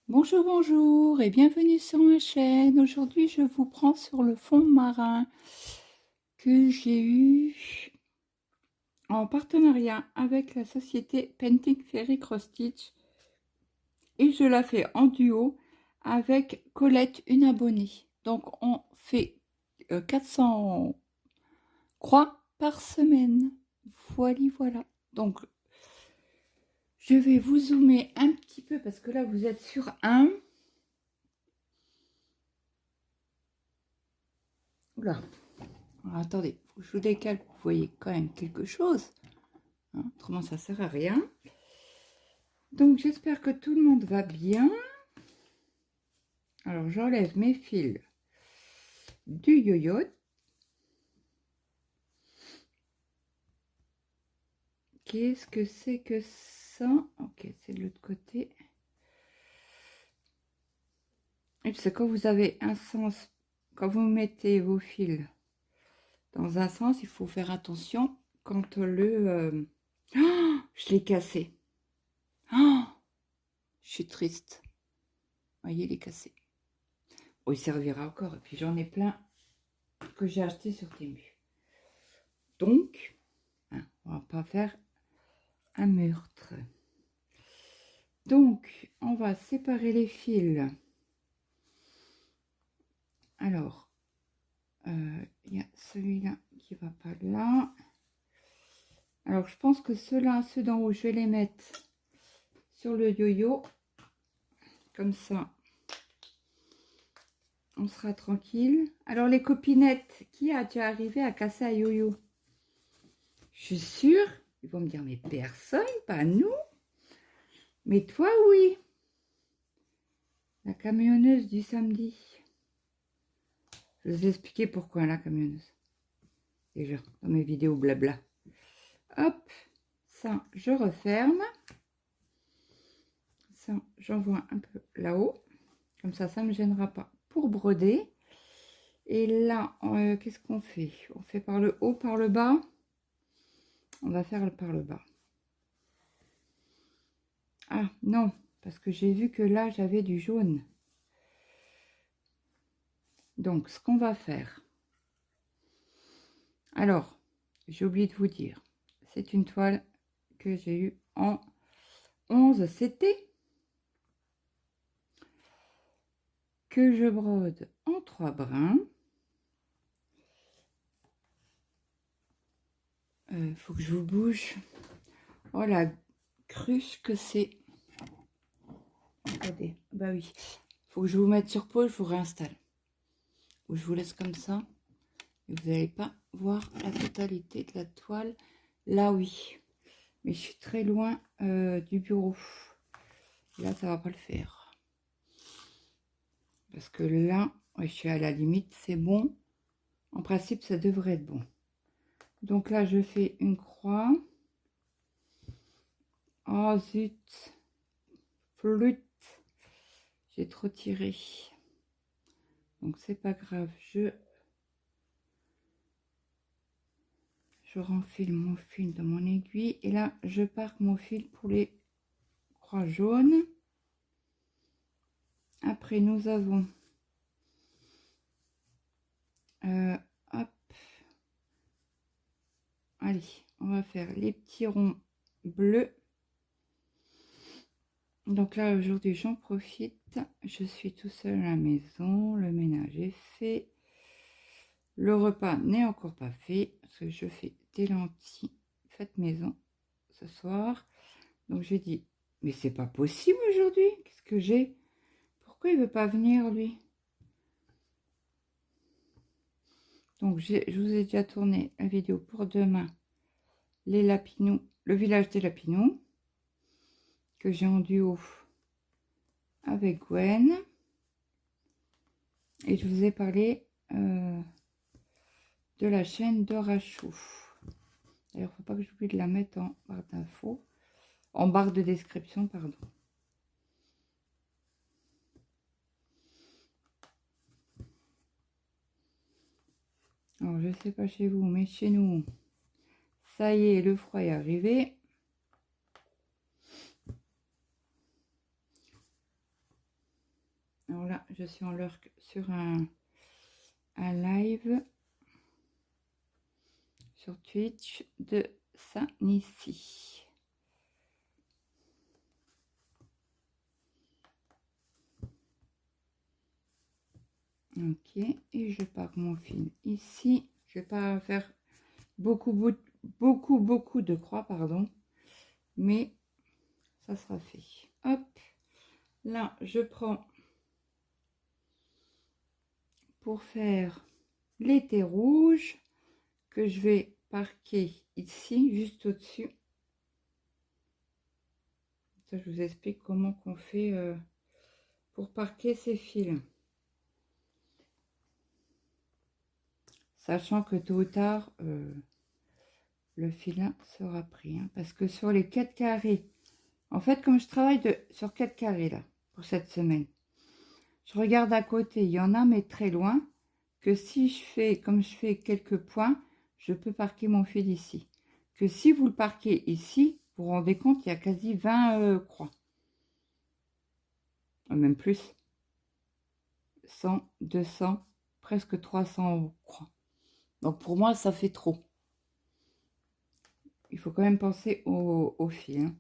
Bonjour, bonjour et bienvenue sur ma chaîne. Aujourd'hui, je vous prends sur le fond marin que j'ai eu en partenariat avec la société Painting Fairy Cross Stitch et je la fais en duo avec Colette, une abonnée. Donc, on fait 400 croix par semaine. Voilà, voilà. Donc, je vais vous zoomer un petit peu parce que là, vous êtes sur un... Oula. Alors, attendez, faut que je vous décale, vous voyez quand même quelque chose. Hein, autrement, ça sert à rien. Donc, j'espère que tout le monde va bien. Alors, j'enlève mes fils du yo-yo. Qu'est-ce que c'est que ça? Ok, c'est de l'autre côté. Et c'est quand vous avez un sens, quand vous mettez vos fils dans un sens, il faut faire attention quand le... Oh, je l'ai cassé. Oh, je suis triste. Vous voyez, il est cassé. Oh, il servira encore. Et puis, j'en ai plein que j'ai acheté sur Temu. Donc, hein, on va pas faire un meurtre. Donc, on va séparer les fils. Alors, il y a celui-là qui va pas là. Alors, je pense que ceux-là, ceux d'en haut, je vais les mettre sur le yo-yo. Comme ça, on sera tranquille. Alors, les copinettes, qui a déjà arrivé à casser un yo-yo? Je suis sûre, ils vont me dire, mais personne, pas nous. Mais toi, oui. La camionneuse du samedi. Je vais vous expliquer pourquoi la camionneuse. Déjà, dans mes vidéos blabla. Hop, ça, je referme. Ça, j'envoie un peu là-haut. Comme ça ne me gênera pas pour broder. Et là, qu'est-ce qu'on fait? On fait par le haut, par le bas. On va faire par le bas. Ah, non, parce que j'ai vu que là, j'avais du jaune. Donc, ce qu'on va faire... Alors, j'ai oublié de vous dire. C'est une toile que j'ai eue en 11 CT. Que je brode en 3 brins. Faut que je vous bouge. Oh la cruche que c'est. Regardez, bah oui. Faut que je vous mette sur pause, je vous réinstalle. Ou je vous laisse comme ça. Et vous n'allez pas voir la totalité de la toile. Là oui. Mais je suis très loin du bureau. Là ça va pas le faire. Parce que là, ouais, je suis à la limite, c'est bon. En principe, ça devrait être bon. Donc là, je fais une croix. Oh zut. Flûte. J'ai trop tiré. Donc c'est pas grave. Je renfile mon fil dans mon aiguille. Et là, je pars mon fil pour les croix jaunes. Après, nous avons... hop. Allez, on va faire les petits ronds bleus. Donc là, aujourd'hui, j'en profite. Je suis tout seul à la maison. Le ménage est fait. Le repas n'est encore pas fait. Parce que je fais des lentilles faites maison ce soir. Donc j'ai dit, mais c'est pas possible aujourd'hui. Qu'est-ce que j'ai? Pourquoi il veut pas venir, lui? Donc je vous ai déjà tourné la vidéo pour demain. Les Lapinous, le village des Lapinous. Que j'ai en duo avec Gwen. Et je vous ai parlé de la chaîne de Rachou. D'ailleurs, faut pas que j'oublie de la mettre en barre d'infos. En barre de description, pardon. Alors, je sais pas chez vous, mais chez nous, ça y est, le froid est arrivé. Alors là, je suis en lurk sur un live sur Twitch de Saint-Nicy. Ok, et je pars mon fil ici. Je vais pas faire beaucoup de croix, pardon, mais ça sera fait. Hop, là, je prends pour faire l'été rouge que je vais parquer ici, juste au-dessus. Ça, je vous explique comment qu'on fait pour parquer ces fils. Sachant que tôt ou tard, le filin sera pris. Hein, parce que sur les 4 carrés, en fait, comme je travaille sur 4 carrés là, pour cette semaine, je regarde à côté, il y en a, mais très loin, que si je fais, comme je fais quelques points, je peux parquer mon fil ici. Que si vous le parquez ici, vous vous rendez compte, il y a quasi 20 croix. Même plus. 100, 200, presque 300 croix. Donc pour moi, ça fait trop. Il faut quand même penser au fil. Hein.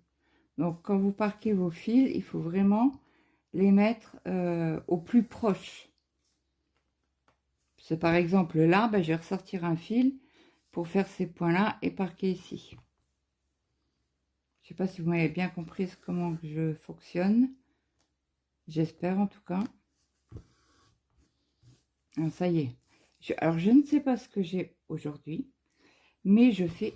Donc quand vous parquez vos fils, il faut vraiment les mettre au plus proche. C'est par exemple là, ben, je vais ressortir un fil pour faire ces points-là et parquer ici. Je ne sais pas si vous m'avez bien compris comment je fonctionne. J'espère en tout cas. Alors, ça y est. Alors je ne sais pas ce que j'ai aujourd'hui, mais je fais...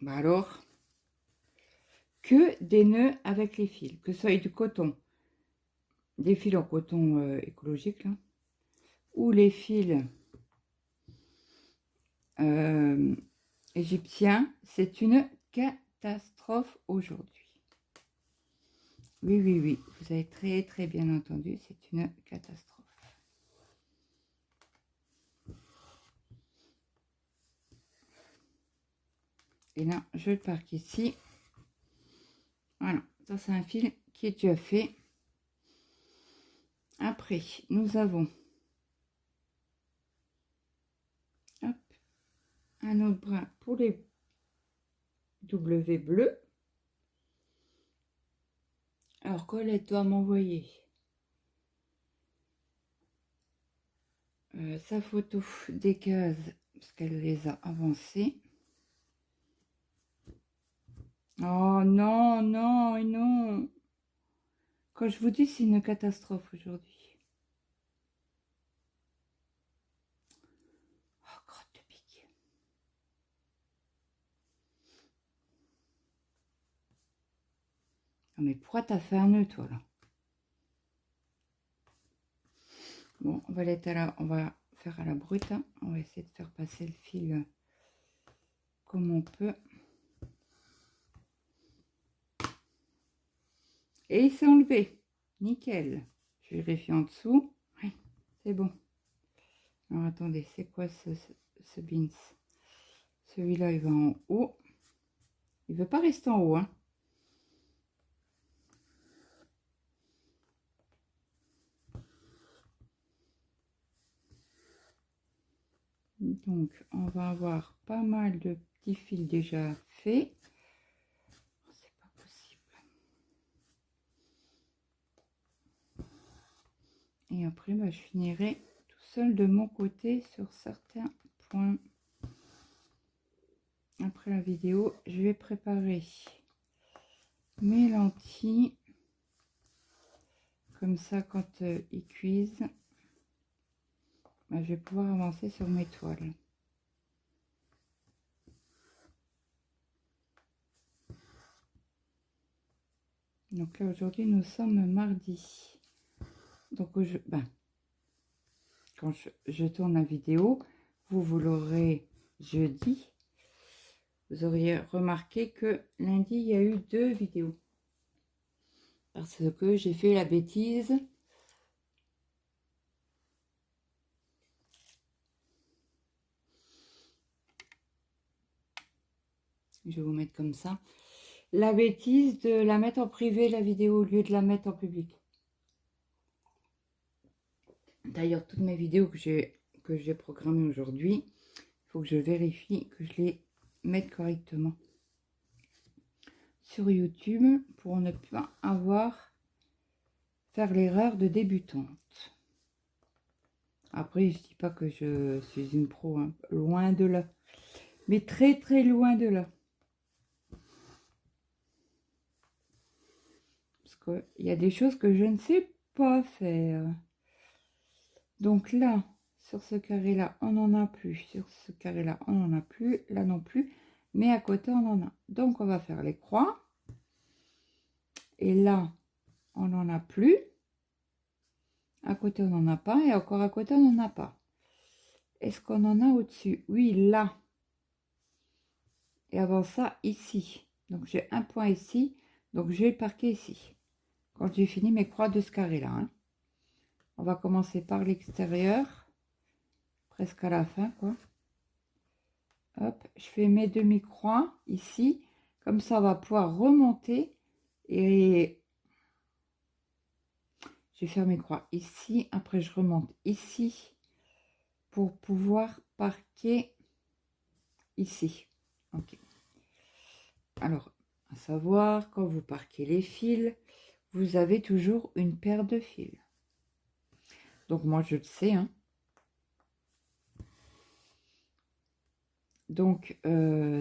Bah alors, que des nœuds avec les fils, que ce soit du coton, des fils en coton écologique, là, ou les fils égyptiens, c'est une catastrophe aujourd'hui. Oui, oui, oui, vous avez très, très bien entendu, c'est une catastrophe. Et là, je le parque ici. Voilà, ça c'est un fil qui est déjà fait. Après, nous avons hop, un autre bras pour les W bleus. Alors, Colette doit m'envoyer sa photo des cases parce qu'elle les a avancées. Oh non, non et non. Quand je vous dis, c'est une catastrophe aujourd'hui. Oh, crotte de pique. Non mais pourquoi t'as fait un nœud, toi, là? Bon, on va on va faire à la brute. Hein. On va essayer de faire passer le fil comme on peut. Et il s'est enlevé. Nickel. Je vérifie en dessous. Oui, c'est bon. Alors attendez, c'est quoi ce beans? Celui-là, il va en haut. Il veut pas rester en haut, hein. Donc, on va avoir pas mal de petits fils déjà faits. C'est pas possible. Et après, bah, je finirai tout seul de mon côté sur certains points. Après la vidéo, je vais préparer mes lentilles. Comme ça, quand ils cuisent, bah, je vais pouvoir avancer sur mes toiles. Donc là, aujourd'hui, nous sommes mardi. Donc, quand je tourne la vidéo, vous l'aurez jeudi. Vous auriez remarqué que lundi, il y a eu 2 vidéos. Parce que j'ai fait la bêtise. Je vais vous mettre comme ça. la bêtise de la mettre en privé, la vidéo, au lieu de la mettre en public. D'ailleurs, toutes mes vidéos que j'ai programmées aujourd'hui, il faut que je vérifie que je les mette correctement sur YouTube pour ne pas faire l'erreur de débutante. Après, je dis pas que je suis une pro, hein, loin de là, mais très très loin de là. Parce qu'il y a des choses que je ne sais pas faire. Donc là, sur ce carré-là, on n'en a plus. Sur ce carré-là, on n'en a plus. Là non plus. Mais à côté, on en a. Donc, on va faire les croix. Et là, on n'en a plus. À côté, on n'en a pas. Et encore à côté, on n'en a pas. Est-ce qu'on en a au-dessus? Oui, là. Et avant ça, ici. Donc, j'ai un point ici. Donc, je vais parquer ici. Quand j'ai fini mes croix de ce carré-là. Hein. On va commencer par l'extérieur. Presque à la fin, quoi. Hop, je fais mes demi-croix ici. Comme ça, on va pouvoir remonter. Et je vais faire mes croix ici. Après, je remonte ici pour pouvoir parquer ici. Ok. Alors, à savoir, quand vous parquez les fils, vous avez toujours une paire de fils. Donc, moi, je le sais. Hein. Donc,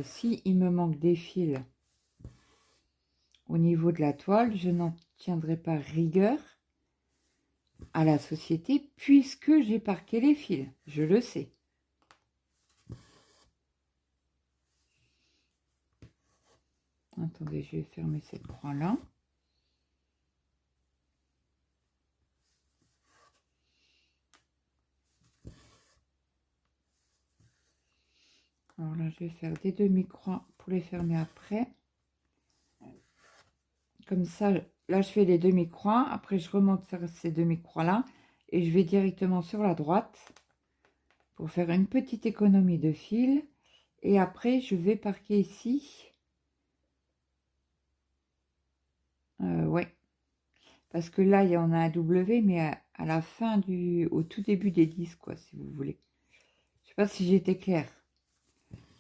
si il me manque des fils au niveau de la toile, je n'en tiendrai pas rigueur à la société puisque j'ai parqué les fils. Je le sais. Attendez, je vais fermer cette croix-là. Alors là, je vais faire des demi-croix pour les fermer après. Comme ça, là, je fais les demi-croix. Après, je remonte faire ces demi-croix-là. Et je vais directement sur la droite pour faire une petite économie de fil. Et après, je vais parquer ici. Ouais. Parce que là, il y en a un W, mais à la fin au tout début des 10, quoi, si vous voulez. Je sais pas si j'étais claire.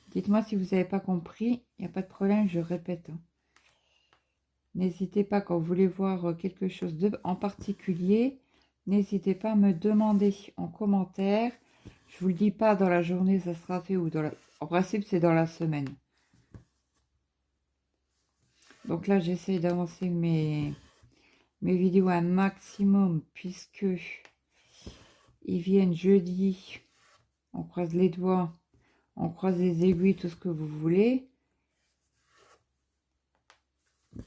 Dites-moi si vous n'avez pas compris. Il n'y a pas de problème, je répète. Hein. N'hésitez pas quand vous voulez voir quelque chose en particulier. N'hésitez pas à me demander en commentaire. Je vous le dis pas dans la journée, ça sera fait ou en principe c'est dans la semaine. Donc là j'essaie d'avancer mes vidéos un maximum puisque ils viennent jeudi. On croise les doigts, on croise les aiguilles, tout ce que vous voulez.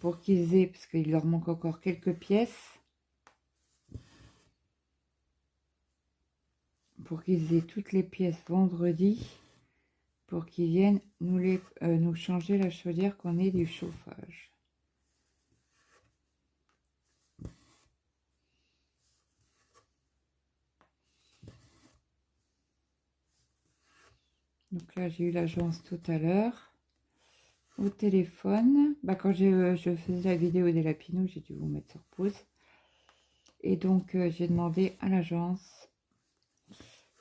Pour qu'ils aient, parce qu'il leur manque encore quelques pièces. Pour qu'ils aient toutes les pièces vendredi. Pour qu'ils viennent nous changer la chaudière qu'on ait du chauffage. Donc là, j'ai eu l'agence tout à l'heure au téléphone. Bah, quand je faisais la vidéo des lapinous, j'ai dû vous mettre sur pause. Et donc, j'ai demandé à l'agence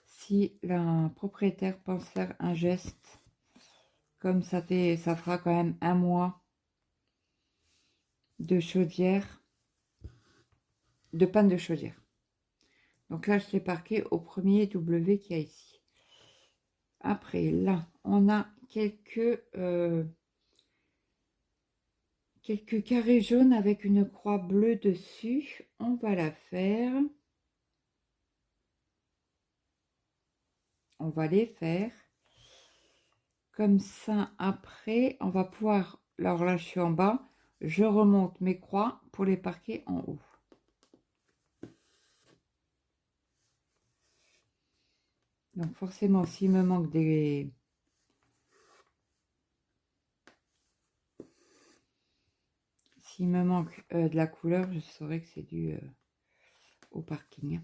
si la propriétaire pense faire un geste. Comme ça fera quand même un mois de chaudière, de panne de chaudière. Donc là, je l'ai parqué au premier W qu'il y a ici. Après, là, on a quelques carrés jaunes avec une croix bleue dessus. On va la faire. On va les faire. Comme ça, après, on va pouvoir... Alors là, je suis en bas. Je remonte mes croix pour les parquer en haut. Donc forcément, s'il me manque des... S'il me manque de la couleur, je saurais que c'est dû au parking.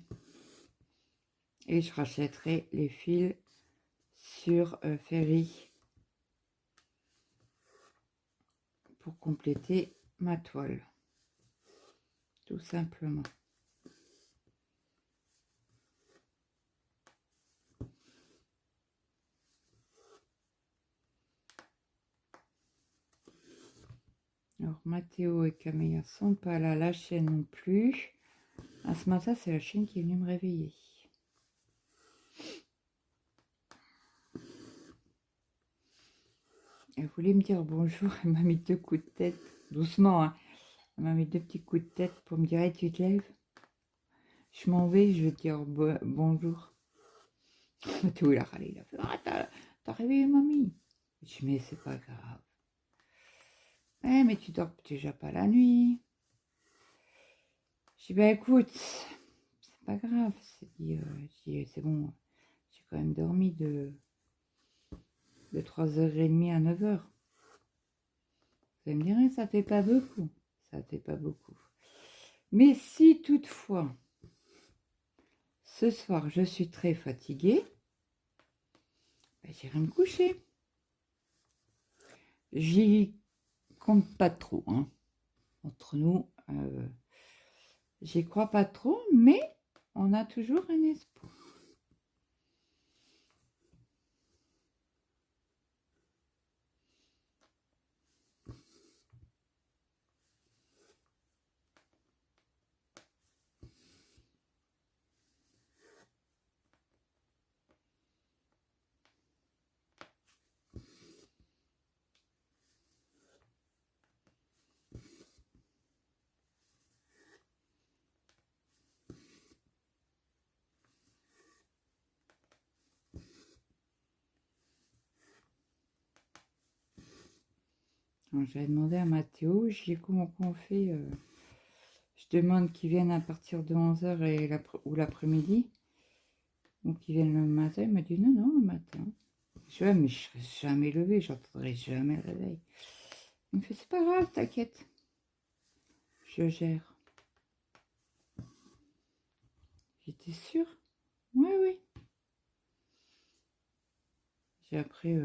Et je rachèterai les fils sur Ferry pour compléter ma toile, tout simplement. Alors Mathéo et Camélia sont pas là, la chienne non plus. Ah, ce matin c'est la chienne qui est venue me réveiller. Elle voulait me dire bonjour, elle m'a mis 2 coups de tête, doucement, hein. Elle m'a mis 2 petits coups de tête pour me dire hey, tu te lèves. Je m'en vais, je vais te dire bonjour. Mathéo il a râlé, il a fait ah t'as réveillé mamie. Je dis mais c'est pas grave. Eh mais tu dors déjà pas la nuit. Je dis bah écoute, c'est pas grave. C'est bon, j'ai quand même dormi de 3h30 à 9h. Vous allez me dire, ça fait pas beaucoup. Ça fait pas beaucoup. Mais si toutefois, ce soir, je suis très fatiguée, ben, j'irai me coucher. J'y compte pas trop, hein. Entre nous, j'y crois pas trop, mais on a toujours un espoir. J'avais demandé à Mathéo, je dis comment on fait. Je demande qu'ils viennent à partir de 11h ou l'après-midi. Ou qu'ils viennent le matin. Il m'a dit non, non, le matin. Je dis mais je serai jamais levée, j'entendrai jamais le réveil. Il me fait c'est pas grave, t'inquiète. Je gère. J'étais sûre. Oui, oui. J'ai après,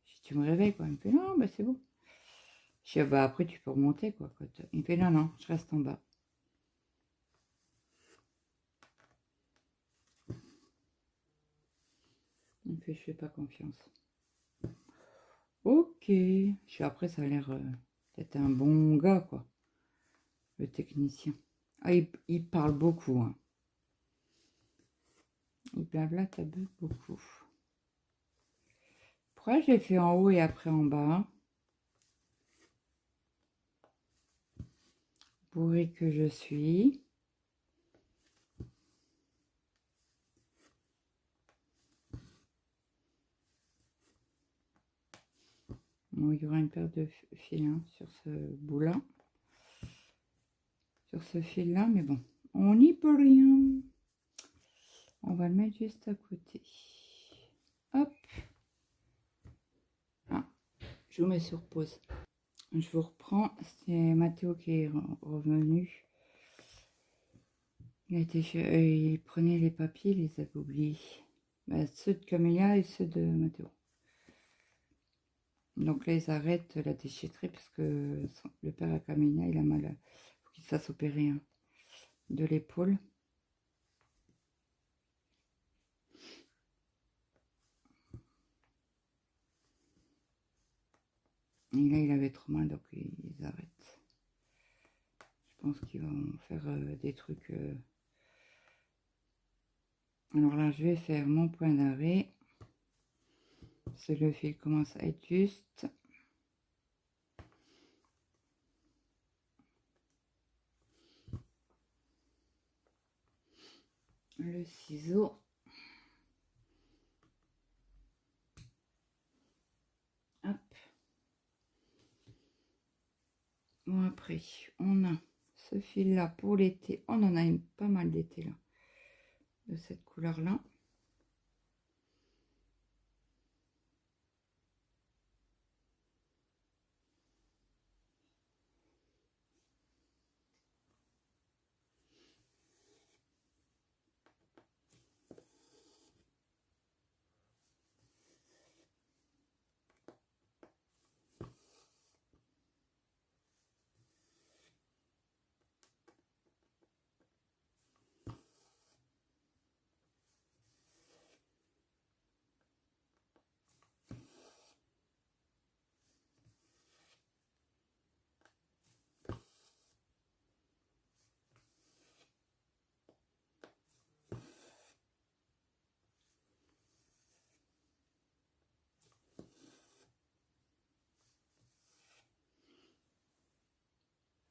si tu me réveilles, quoi. Il me fait non, bah c'est bon. Je dis bah après tu peux remonter, quoi. Il me fait non, non, je reste en bas. Il me fait je fais pas confiance. Ok. Je dis après ça a l'air d'être un bon gars, quoi. Le technicien. Ah, il parle beaucoup, hein. Il blablate beaucoup. Pourquoi j'ai fait en haut et après en bas? Bourrée que je suis. Bon, il y aura une paire de fils hein, sur ce bout-là. Sur ce fil-là, mais bon, on n'y peut rien. On va le mettre juste à côté. Hop. Ah, je vous mets sur pause. Je vous reprends. C'est Mathéo qui est revenu. Il prenait les papiers, il les avait oubliés. Bah, ceux de Camélia et ceux de Mathéo. Donc là, ils arrêtent la déchetterie parce que le père à Camélia, il a mal. Il faut qu'il se fasse opérer hein, de l'épaule. Et là, il avait trop mal, donc ils arrêtent. Je pense qu'ils vont faire des trucs. Alors là, je vais faire mon point d'arrêt. C'est le fil commence à être juste. Le ciseau. Hop. Bon, après, on a ce fil-là pour l'été. On en a pas mal d'été là. De cette couleur-là.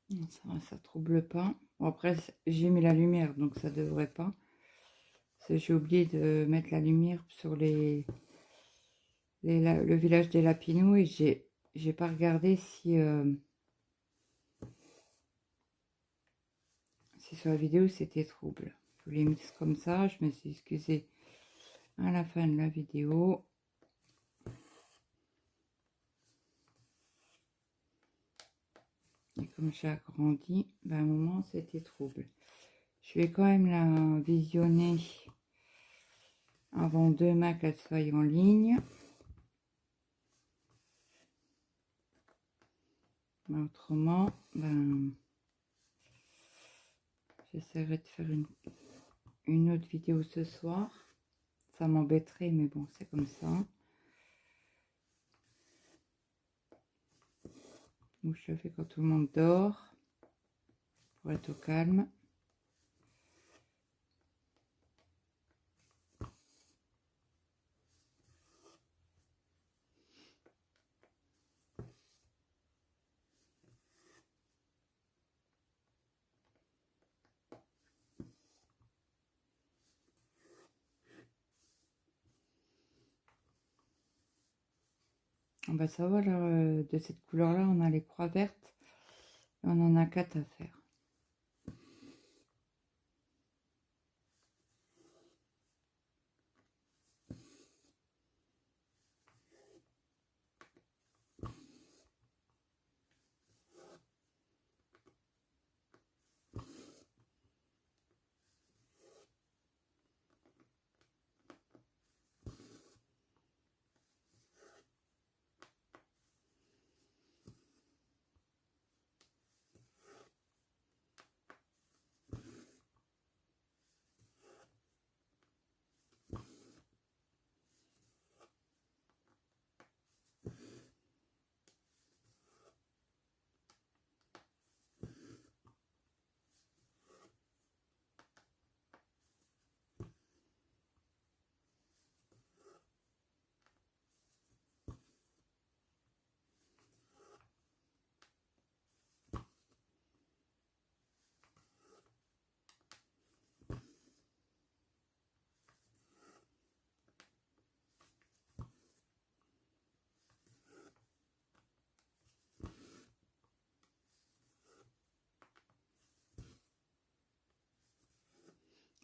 Ça trouble pas. Bon, après, j'ai mis la lumière, donc ça devrait pas. J'ai oublié de mettre la lumière sur le village des Lapinous et j'ai pas regardé si sur la vidéo c'était trouble. Je l'ai mis comme ça, je me suis excusée à la fin de la vidéo. Et comme j'ai agrandi, ben, à un moment c'était trouble. Je vais quand même la visionner avant demain qu'elle soit en ligne. Mais autrement, ben, j'essaierai de faire une autre vidéo ce soir. Ça m'embêterait, mais bon, c'est comme ça. Donc je le fais quand tout le monde dort, pour être au calme. On va savoir, de cette couleur-là, on a les croix vertes. Et on en a 4 à faire.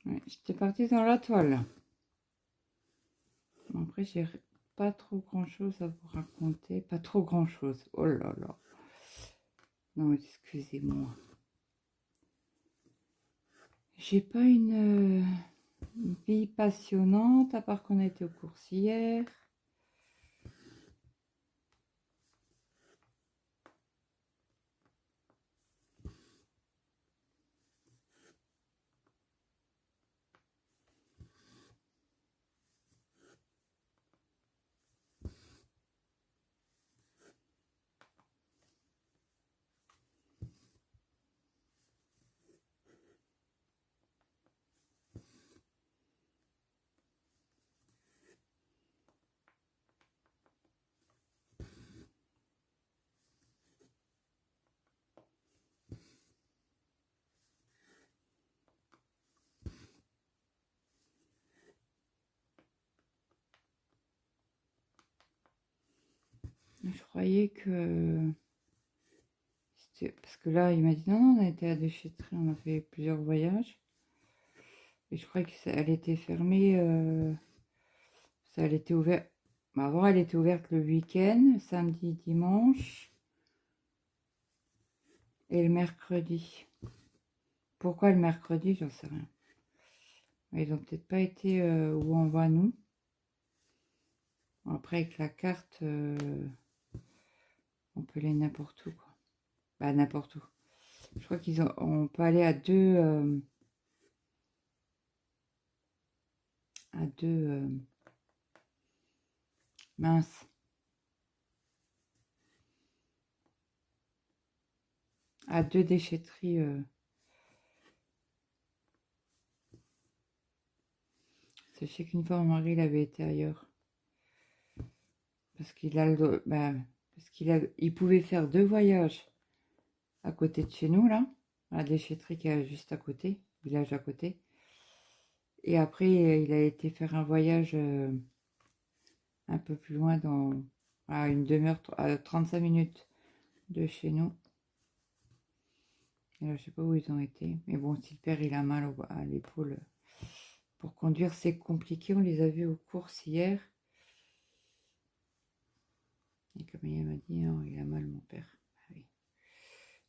Ouais, j'étais partie dans la toile. Après, j'ai pas trop grand-chose à vous raconter. Pas trop grand-chose. Oh là là. Non, excusez-moi. J'ai pas une vie passionnante, à part qu'on a été aux courses hier. Je croyais que... Parce que là, il m'a dit non, non, on a été à déchetterie, on a fait plusieurs voyages. Et je croyais qu'elle était fermée. Elle était ouverte. Avant, elle était ouverte le week-end, samedi, dimanche. Et le mercredi. Pourquoi le mercredi, j'en sais rien. Ils n'ont peut-être pas été où on va nous. Après, avec la carte, on peut aller n'importe où, quoi. Bah, n'importe où. Je crois on peut aller à deux... mince. À deux déchetteries. Sachez qu'une fois, mon mari, il avait été ailleurs. Parce qu'il a il pouvait faire 2 voyages à côté de chez nous, là, à la déchetterie qui est juste à côté, village à côté. Et après, il a été faire un voyage un peu plus loin, à une demi-heure, à 35 minutes de chez nous. Et là, je sais pas où ils ont été. Mais bon, si le père il a mal à l'épaule pour conduire, c'est compliqué. On les a vus aux courses hier. Et comme il m'a dit, non, il a mal, mon père. Ah oui.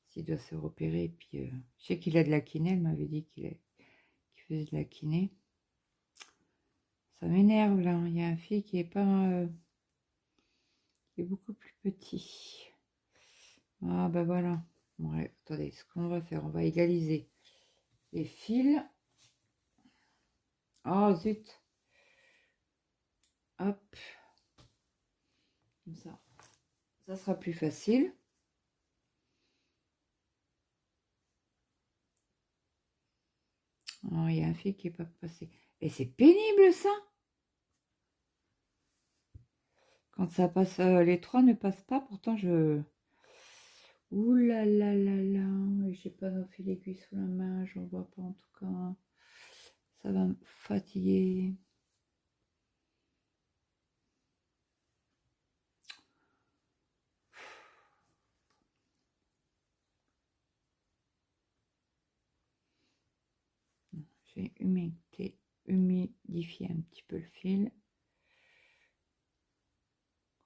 S'il doit se repérer. Et puis, je sais qu'il a de la kiné. Elle m'avait dit qu'il faisait de la kiné. Ça m'énerve là. Il y a un fille qui est pas. Qui est beaucoup plus petit. Ah ben voilà. Ouais, attendez, ce qu'on va faire, on va égaliser les fils. Oh zut. Hop. Comme ça. Ça sera plus facile. Oh, il y a un fil qui n'est pas passé. Et c'est pénible ça. Quand ça passe, les trois ne passent pas, pourtant je... Ouh là là là là. J'ai pas un fil aiguille sous la main, j'en vois pas en tout cas. Ça va me fatiguer. J'ai humidifié un petit peu le fil.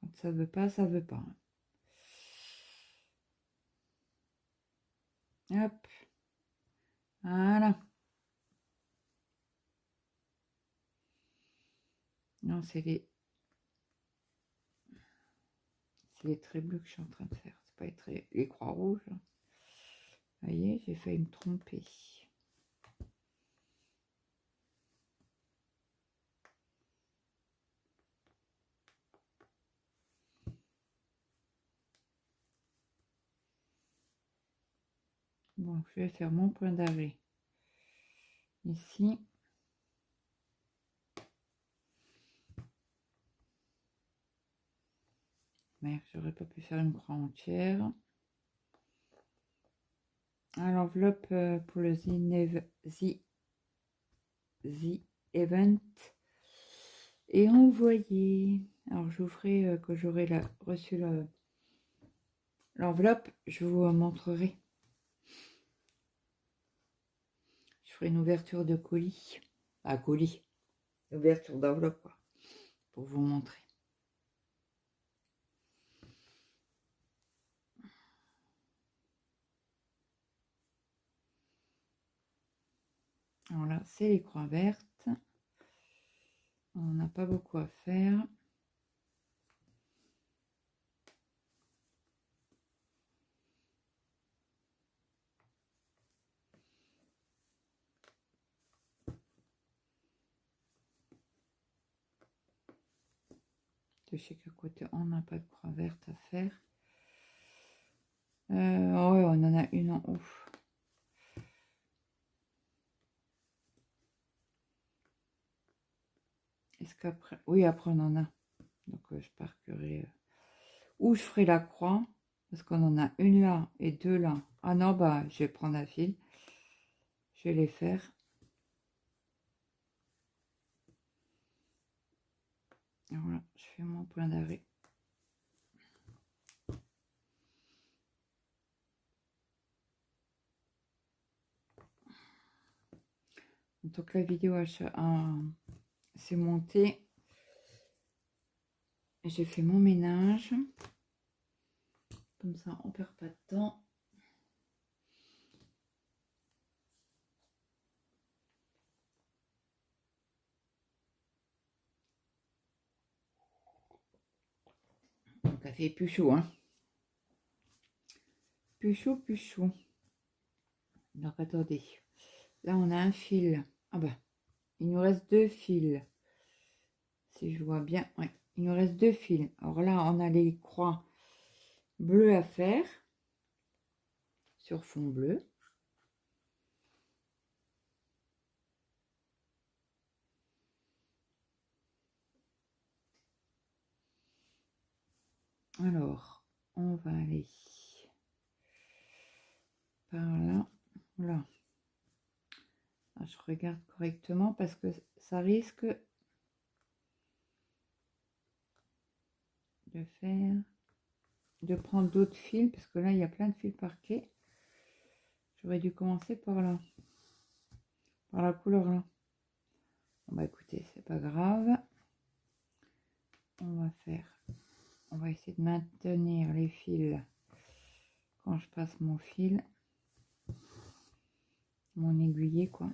Quand ça veut pas, ça veut pas. Hop. Voilà. Non, c'est les traits bleus que je suis en train de faire. C'est pas les croix rouges. Vous voyez, j'ai failli me tromper. Bon, je vais faire mon point d'arrêt ici. Merde, j'aurais pas pu faire une croix entière. À l'enveloppe pour le The Event est envoyé. Alors, je vous ferai, que j'aurai reçu l'enveloppe, je vous montrerai. Je ferai une ouverture de colis. Ah, colis. Ouverture d'enveloppe, quoi. Pour vous montrer. Alors là, c'est les croix vertes. On n'a pas beaucoup à faire. De chaque côté, on n'a pas de croix verte à faire. Ouais, on en a une en haut. Est-ce qu'après... Oui, après on en a. Donc je parquerai. Ou je ferai la croix. Parce qu'on en a une là et deux là. Ah non, bah je vais prendre un fil. Je vais les faire. Et voilà, je fais mon point d'arrêt. Donc la vidéo s'est montée. J'ai fait mon ménage. Comme ça, on perd pas de temps. Donc, ça fait plus chaud, hein. Plus chaud, plus chaud. Donc, attendez. Là, on a un fil. Ah bah, il nous reste deux fils. Si je vois bien, ouais. Il nous reste deux fils. Alors là, on a les croix bleues à faire. Sur fond bleu. Alors, on va aller par là. Là. Je regarde correctement parce que ça risque de faire, de prendre d'autres fils, parce que là il y a plein de fils parqués. J'aurais dû commencer par là, par la couleur là. Bon bah écoutez, c'est pas grave. On va essayer de maintenir les fils quand je passe mon fil, mon aiguiller quoi.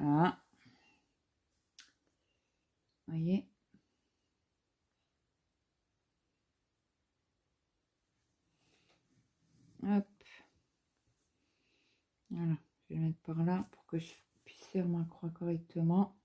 Ah, voyez. Hop. Voilà, je vais le mettre par là pour que je puisse faire ma croix correctement.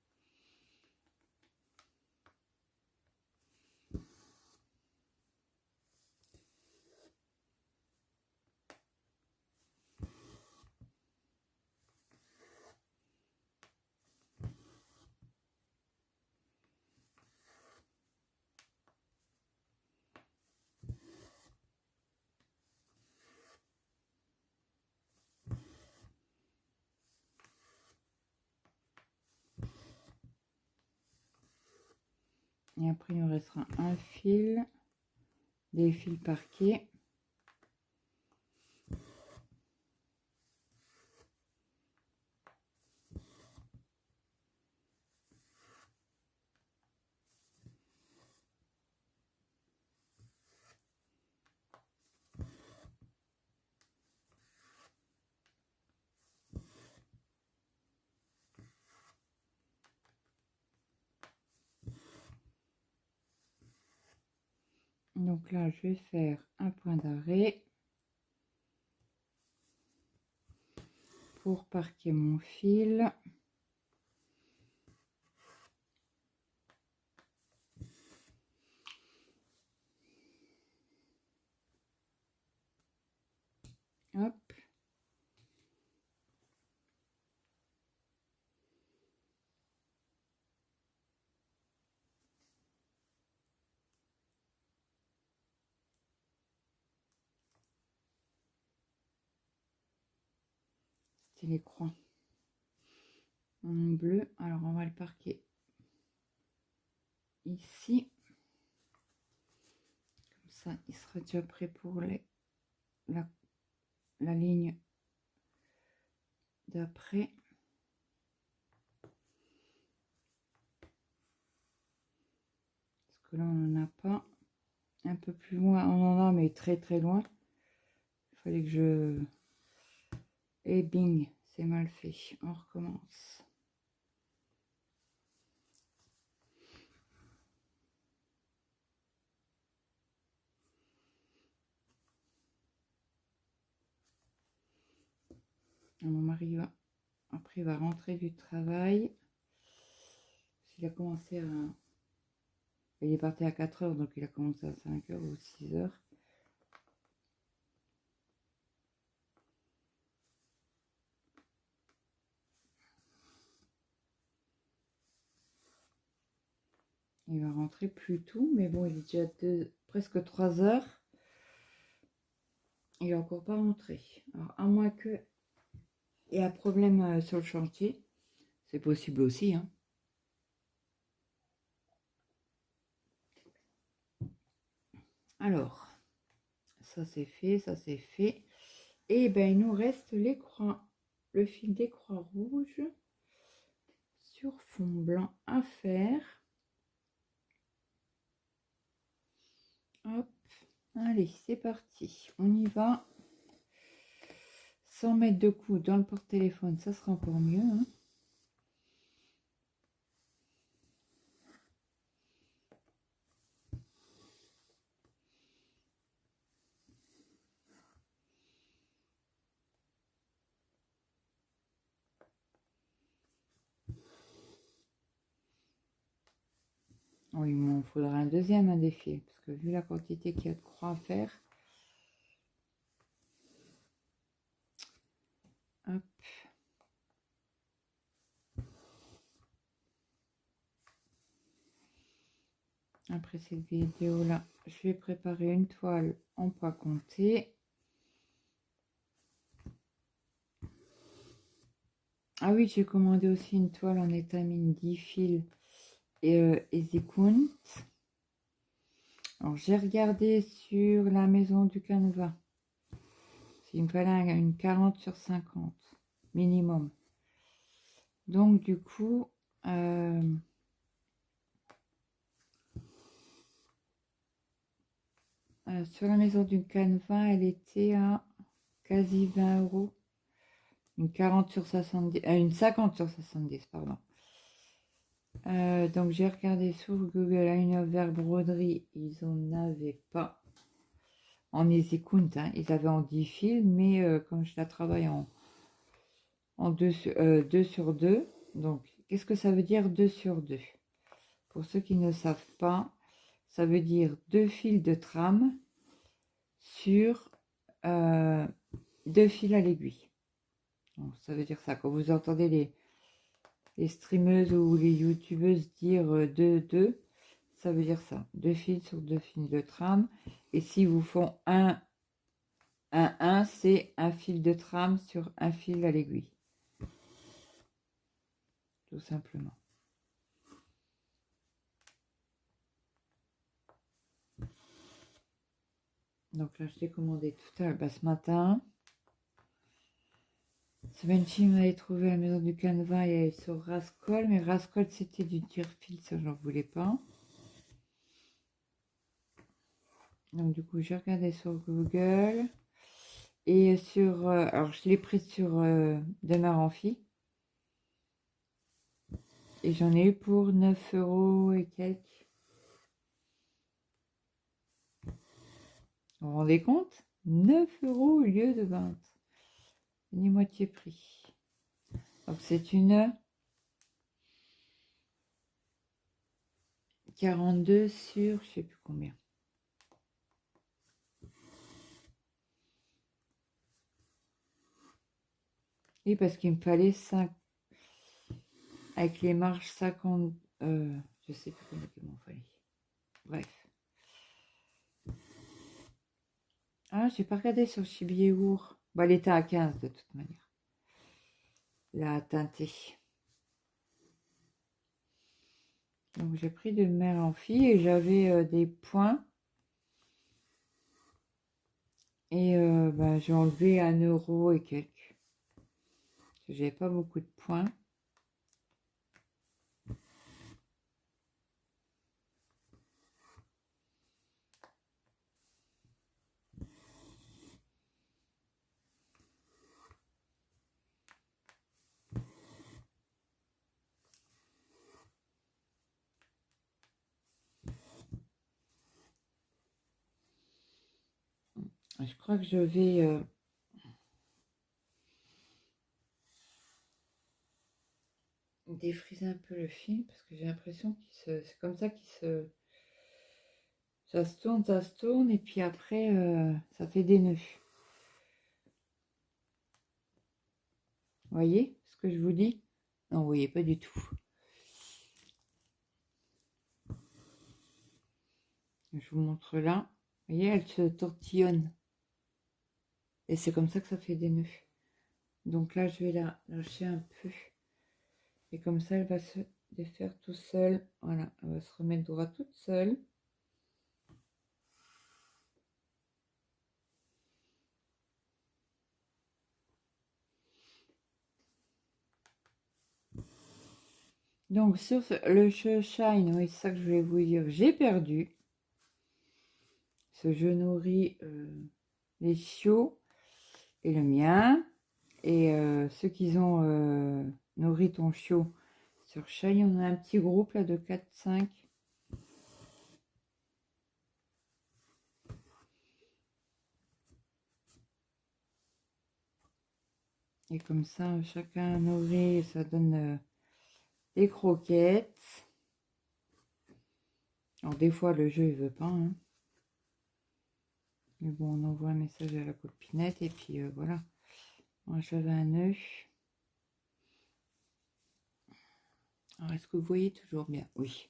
Et après, il nous restera un fil, des fils parqués. Donc là, je vais faire un point d'arrêt pour parquer mon fil. Hop. C'est les croix en bleu. Alors, on va le parquer ici. Comme ça, il sera déjà prêt pour la ligne d'après. Parce que là, on n'en a pas. Un peu plus loin, on en a, mais très très loin. Il fallait que je... Et bing, c'est mal fait. On recommence. Mon mari va... Après, il va rentrer du travail. Il a commencé à... Il est parti à 4 heures, donc il a commencé à 5 heures ou 6 heures. Il va rentrer plus tôt, mais bon, il est déjà presque 3 heures. Il n'est encore pas rentré. Alors, à moins que il y ait un problème sur le chantier, c'est possible aussi, hein. Alors, ça c'est fait, ça c'est fait. Et ben, il nous reste les croix, le fil des croix rouges sur fond blanc à faire. Hop, allez, c'est parti. On y va. 100 mètres de coude dans le porte-téléphone, ça sera encore mieux, hein. Oh, il m'en faudra un deuxième à défier, parce que vu la quantité qu'il y a de croix à faire. Hop. Après cette vidéo là, je vais préparer une toile en poids compté. Ah oui, j'ai commandé aussi une toile en étamine 10 fils et zikount. Alors j'ai regardé sur la maison du Canva. Il me fallait une 40 sur 50 minimum. Donc du coup, sur la maison du Canva, elle était à quasi 20 €. Une 40 sur 70, une 50 sur 70, pardon. Donc j'ai regardé sur Google Liner Vert Broderie, ils en avaient pas en easy count, hein. Ils avaient en 10 fils, mais comme je la travaille en 2 sur 2, donc qu'est-ce que ça veut dire 2 sur 2? Pour ceux qui ne savent pas, ça veut dire 2 fils de trame sur 2 fils à l'aiguille. Donc, ça veut dire ça. Quand vous entendez les streameuses ou les youtubeuses dire 2, ça veut dire ça. 2 fils sur 2 fils de trame. Et si vous font 1, c'est un fil de trame sur un fil à l'aiguille. Tout simplement. Donc là, je l'ai commandé tout à l'heure, ce matin. Sevenchi m'avait trouvé à la maison du Canva et sur Rascol, mais Rascol c'était du tire-fil, ça j'en voulais pas. Donc du coup j'ai regardé sur Google et sur, alors je l'ai pris sur Demar Amphi et j'en ai eu pour 9 € et quelques. Vous vous rendez compte? 9 € au lieu de 20. Ni moitié prix. Donc c'est une 42 sur je sais plus combien. Et parce qu'il me fallait 5 avec les marges 50, je sais plus combien il m'en fallait. Bref. Ah, j'ai pas regardé sur Chibiéour. Bah, elle était à 15 de toute manière. La teintée. Donc j'ai pris de mère en fille et j'avais des points. Et bah, j'ai enlevé 1 € et quelques. J'avais pas beaucoup de points. Je crois que je vais défriser un peu le film parce que j'ai l'impression c'est comme ça ça se tourne et puis après ça fait des nœuds. Vous voyez ce que je vous dis? Non, vous voyez pas du tout. Je vous montre là. Vous voyez, elle se tortillonne. Et c'est comme ça que ça fait des nœuds. Donc là, je vais la lâcher un peu. Et comme ça, elle va se défaire tout seul. Voilà, elle va se remettre droit toute seule. Donc sur le shine, oui, c'est ça que je voulais vous dire. J'ai perdu. Je nourris les chiots et le mien. Et ceux qui ont nourri ton chiot sur Shine, on a un petit groupe là de 4-5. Et comme ça, chacun nourrit, ça donne des croquettes. Alors des fois, le jeu, il veut pas. Hein. Mais bon, on envoie un message à la copinette et puis voilà. Moi, j'avais un œuf. Alors, est-ce que vous voyez toujours bien? Oui.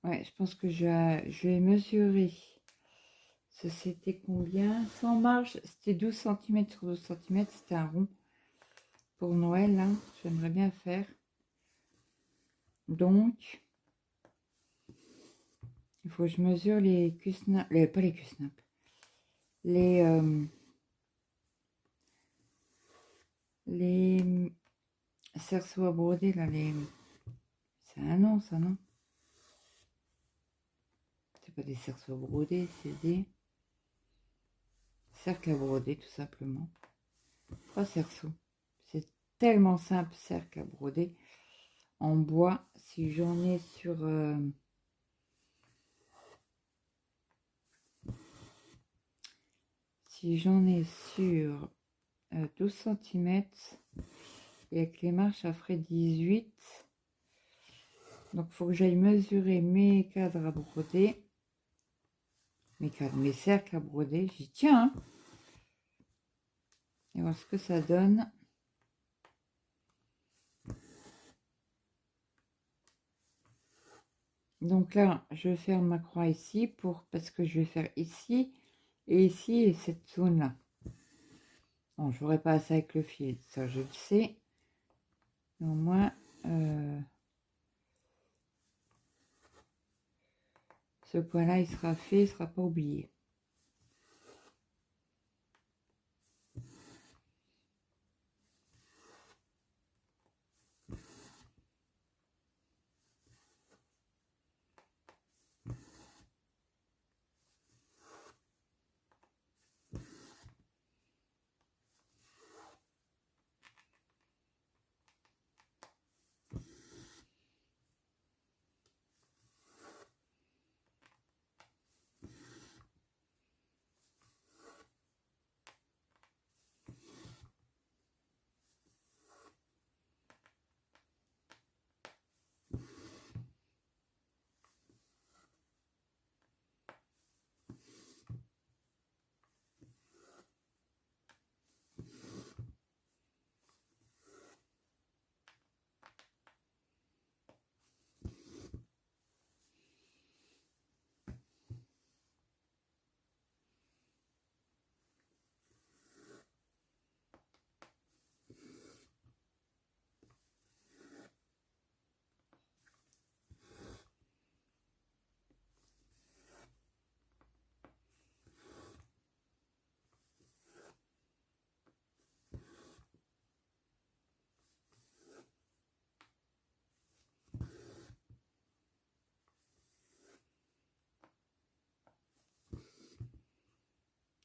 Ouais, je pense que je vais mesurer. C'était combien? Sans marge, c'était 12 centimètres sur 12 centimètres. C'était un rond pour Noël, là. J'aimerais bien faire. Donc, il faut que je mesure les cuisses-nappes. Pas les cuisses-nappes. Les cerceaux à broder, là. C'est un nom, ça, non? C'est pas des cerceaux à broder, c'est des cercles à broder, tout simplement. Pas cerceaux. C'est tellement simple, cercle à broder. En bois, si j'en ai sur... si j'en ai sur 12 centimètres et avec les marches, ça ferait 18. Donc, il faut que j'aille mesurer mes cadres à broder. Mes cercles à broder. J'y tiens, hein. Et voir ce que ça donne. Donc là, je ferme ma croix ici parce que je vais faire ici et cette zone-là. Bon, je n'aurai pas assez avec le fil, ça je le sais. Mais au moins, ce point-là, il sera fait, il ne sera pas oublié.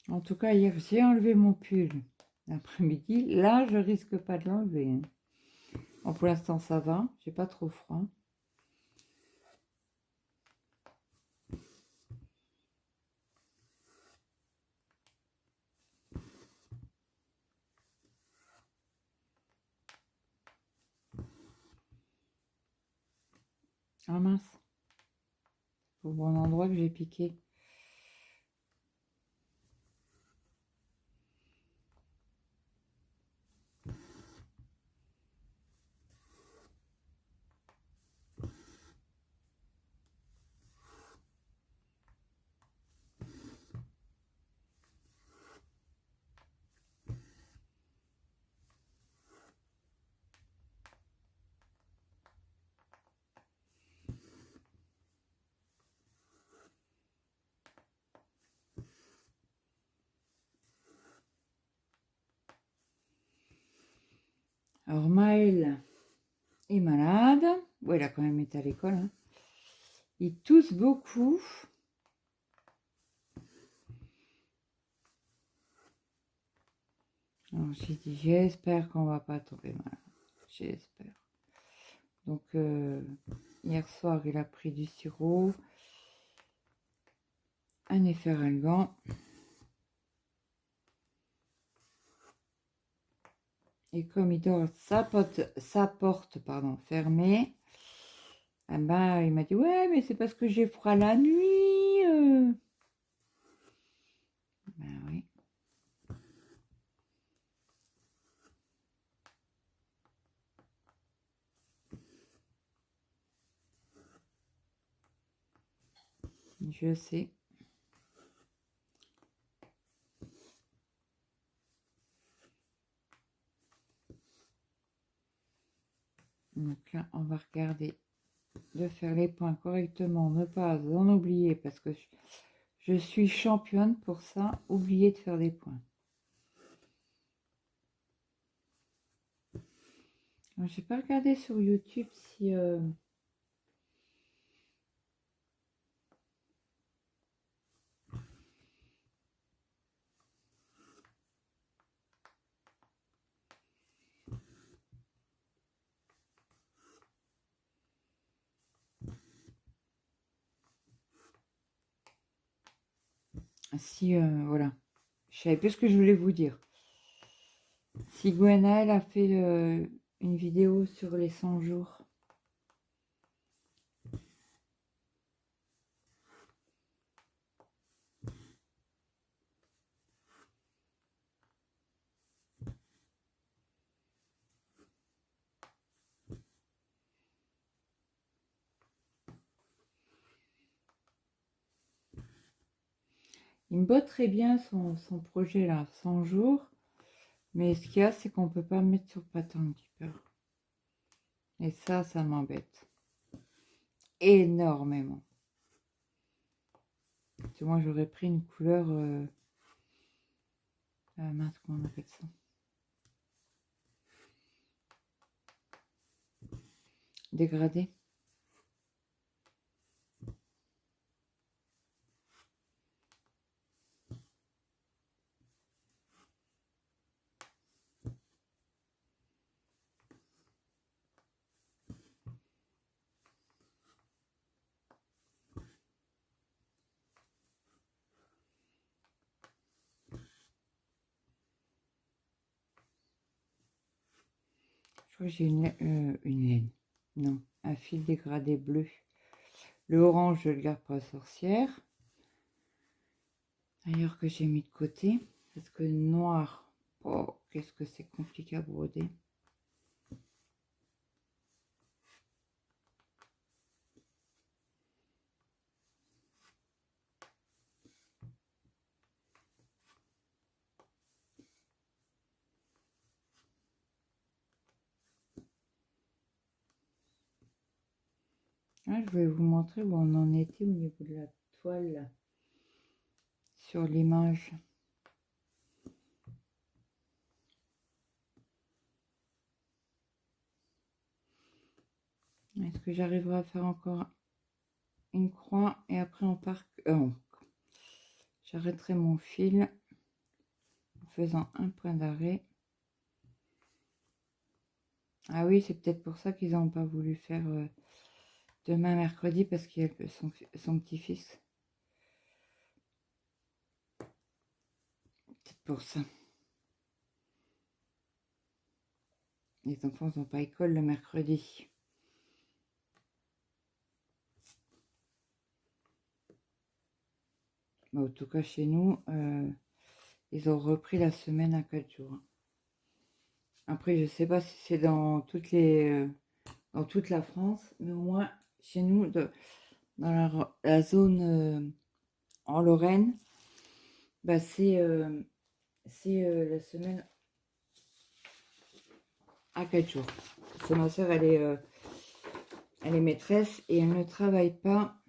En tout cas, hier, j'ai enlevé mon pull l'après-midi. Là, je risque pas de l'enlever, hein. Bon, pour l'instant, ça va. J'ai pas trop froid. Ah mince, au bon endroit que j'ai piqué. Alors, Maël est malade. Ouais, il a quand même été à l'école, hein. Il tousse beaucoup. Alors, j'ai dit, j'espère qu'on va pas tomber malade. J'espère. Donc, hier soir, il a pris du sirop, un efferalgan. Et comme il dort sa porte fermée, eh ben, il m'a dit, ouais, mais c'est parce que j'ai froid la nuit. Ben oui. Je sais. Donc là, on va regarder de faire les points correctement, ne pas en oublier, parce que je suis championne pour ça, oublier de faire les points. Je n'ai pas regardé sur YouTube si... voilà. Je savais plus ce que je voulais vous dire. Si Gwenaëlle a fait une vidéo sur les 100 jours. Il me botte très bien son projet là, 100 jours. Mais ce qu'il y a, c'est qu'on ne peut pas mettre sur Pattern Keeper. Et ça m'embête. Énormément. Parce que moi, j'aurais pris une couleur... mince, comment on appelle ça? Dégradé. Je crois que j'ai une laine. Non, un fil dégradé bleu. Le orange, je le garde pour la sorcière. D'ailleurs que j'ai mis de côté. Parce que le noir, oh, qu'est-ce que c'est compliqué à broder. Ah, je vais vous montrer où on en était au niveau de la toile là, sur l'image. Est-ce que j'arriverai à faire encore une croix et après on part... j'arrêterai mon fil en faisant un point d'arrêt. Ah oui, c'est peut-être pour ça qu'ils n'ont pas voulu faire demain mercredi, parce qu'il y a son petit-fils. Peut-être pour ça. Les enfants n'ont pas école le mercredi. Mais en tout cas, chez nous, ils ont repris la semaine à 4 jours. Après, je ne sais pas si c'est dans toutes dans toute la France, mais au moins chez nous, dans la zone en Lorraine, bah, c'est la semaine à 4 jours. Parce que ma soeur, elle est maîtresse et elle ne travaille pas.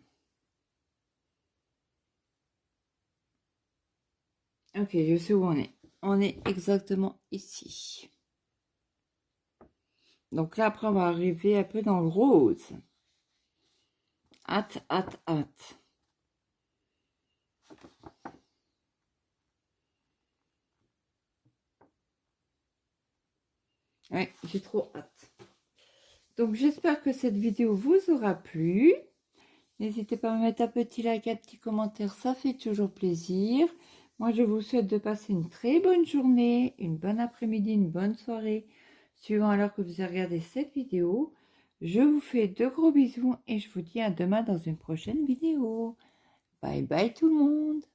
Ok, je sais où on est. On est exactement ici. Donc là, après, on va arriver un peu dans le rose. Hâte, hâte, hâte. Ouais, j'ai trop hâte. Donc, j'espère que cette vidéo vous aura plu. N'hésitez pas à me mettre un petit like, un petit commentaire, ça fait toujours plaisir. Moi, je vous souhaite de passer une très bonne journée, une bonne après-midi, une bonne soirée, suivant l'heure que vous avez regardé cette vidéo. Je vous fais de gros bisous et je vous dis à demain dans une prochaine vidéo. Bye bye tout le monde!